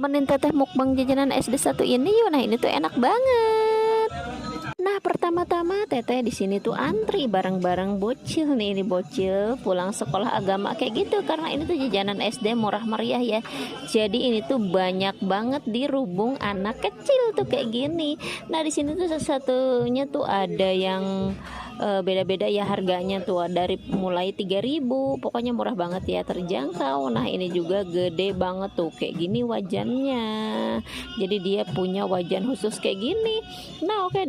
temenin teteh mukbang jajanan SD 1 ini yuk. Nah, ini tuh enak banget. Nah, pertama-tama teteh di sini tuh antri bareng-bareng bocil nih, ini bocil pulang sekolah agama kayak gitu, karena ini tuh jajanan SD murah meriah ya. Jadi ini tuh banyak banget dirubung anak kecil tuh kayak gini. Nah, di sini tuh satu-satunya tuh ada yang beda-beda ya harganya tuh, dari mulai 3.000, pokoknya murah banget ya, terjangkau. Nah, ini juga gede banget tuh kayak gini wajannya, jadi dia punya wajan khusus kayak gini. Nah, oke, di